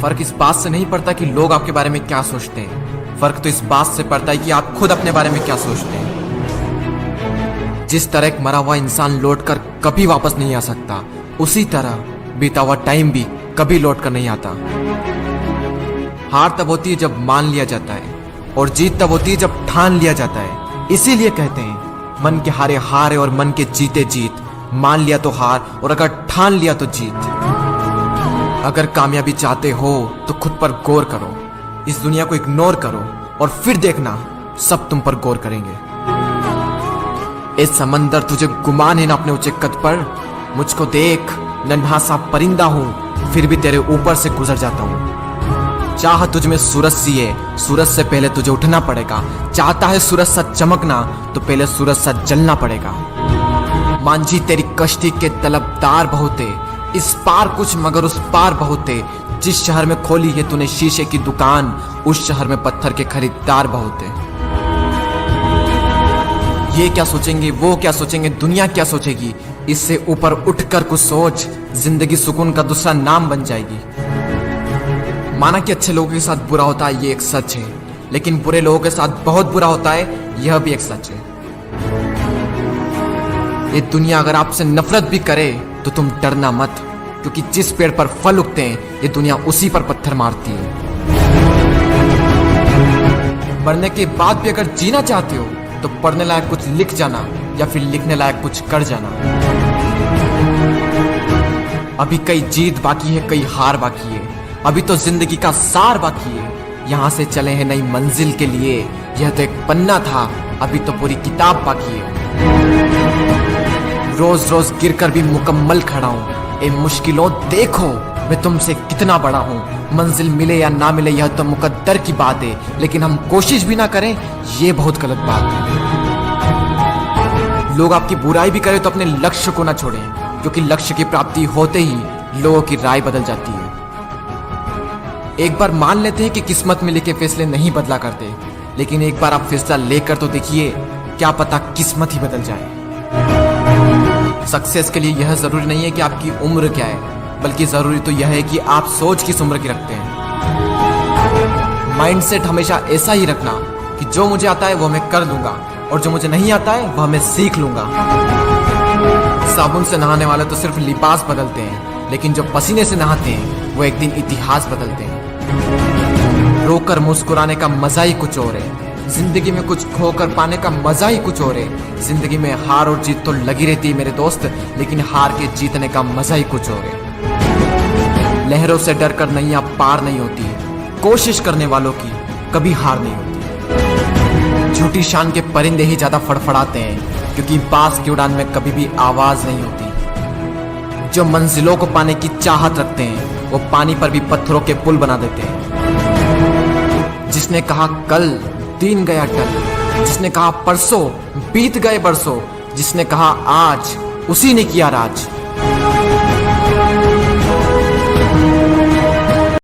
फर्क इस बात से नहीं पड़ता कि लोग आपके बारे में क्या सोचते हैं, फर्क तो इस बात से पड़ता है कि आप खुद अपने बारे में क्या सोचते हैं। जिस तरह एक मरा हुआ इंसान लौट कर कभी वापस नहीं आ सकता, उसी तरह बीता हुआ टाइम भी कभी लौट कर नहीं आता। हार तब होती है जब मान लिया जाता है, और जीत तब होती है जब ठान लिया जाता है। इसीलिए कहते हैं मन के हारे हार और मन के जीते जीत। मान लिया तो हार, और अगर ठान लिया तो जीत। अगर कामयाबी चाहते हो तो खुद पर गौर करो, इस दुनिया को इग्नोर करो, और फिर देखना सब तुम पर गौर करेंगे। इस समंदर तुझे गुमान है ना अपने ऊंचे कद पर। मुझको देख, नन्हा सा परिंदा हूं, फिर भी तेरे ऊपर से गुजर जाता हूं। चाह तुझ में सूरज सी है, सूरज से पहले तुझे उठना पड़ेगा। चाहता है सूरज सा चमकना, तो पहले सूरज सा जलना पड़ेगा। मांझी तेरी कश्ती के तलबदार बहुते, इस पार कुछ मगर उस पार बहुते। जिस शहर में खोली है तूने शीशे की दुकान, उस शहर में पत्थर के खरीदार बहुते। ये क्या सोचेंगे, वो क्या सोचेंगे, दुनिया क्या सोचेगी, इससे ऊपर उठकर कुछ सोच। जिंदगी सुकून का दूसरा नाम बन जाएगी। माना कि अच्छे लोगों के साथ बुरा होता है, ये एक सच है, लेकिन बुरे लोगों के साथ बहुत बुरा होता है, यह भी एक सच है। ये दुनिया अगर आपसे नफरत भी करे तो तुम डरना मत, क्योंकि जिस पेड़ पर फल उगते हैं ये दुनिया उसी पर पत्थर मारती है। मरने के बाद भी अगर जीना चाहते हो तो पढ़ने लायक कुछ लिख जाना, या फिर लिखने लायक कुछ कर जाना। अभी कई जीत बाकी है, कई हार बाकी है, अभी तो जिंदगी का सार बाकी है। यहाँ से चले हैं नई मंजिल के लिए, यह तो एक पन्ना था, अभी तो पूरी किताब बाकी है। रोज रोज गिरकर भी मुकम्मल खड़ा हूँ। ए मुश्किलों देखो मैं तुमसे कितना बड़ा हूँ। मंजिल मिले या ना मिले यह तो मुकद्दर की बात है, लेकिन हम कोशिश भी ना करें ये बहुत गलत बात है। लोग आपकी बुराई भी करें तो अपने लक्ष्य को ना छोड़ें, क्योंकि लक्ष्य की प्राप्ति होते ही लोगों की राय बदल जाती है। एक बार मान लेते हैं कि किस्मत में लिखे फैसले नहीं बदला करते, लेकिन एक बार आप फैसला लेकर तो देखिए, क्या पता किस्मत ही बदल जाए। सक्सेस के लिए यह जरूरी नहीं है कि आपकी उम्र क्या है, बल्कि जरूरी तो यह है कि आप सोच किस उम्र की रखते हैं। माइंडसेट हमेशा ऐसा ही रखना कि जो मुझे आता है वो मैं कर लूंगा, और जो मुझे नहीं आता है वह मैं सीख लूंगा। साबुन से नहाने वाले तो सिर्फ लिबास बदलते हैं, लेकिन जो पसीने से नहाते हैं वो एक दिन इतिहास बदलते हैं। रोकर मुस्कुराने का मजा ही कुछ और है, जिंदगी में कुछ खोकर पाने का मजा ही कुछ और है। जिंदगी में हार और जीत तो लगी रहती है मेरे दोस्त, लेकिन हार के जीतने का मजा ही कुछ और है। लहरों से डरकर नैया पार नहीं होती, कोशिश करने वालों की कभी हार नहीं होती। झूठी शान के परिंदे ही ज्यादा फड़फड़ाते हैं, क्योंकि बांस की उड़ान में कभी भी आवाज नहीं होती। जो मंजिलों को पाने की चाहत रखते हैं वो पानी पर भी पत्थरों के पुल बना देते हैं। जिसने कहा कल दिन गया टल, जिसने कहा परसों बीत गए बरसों, जिसने कहा आज उसी ने किया राज।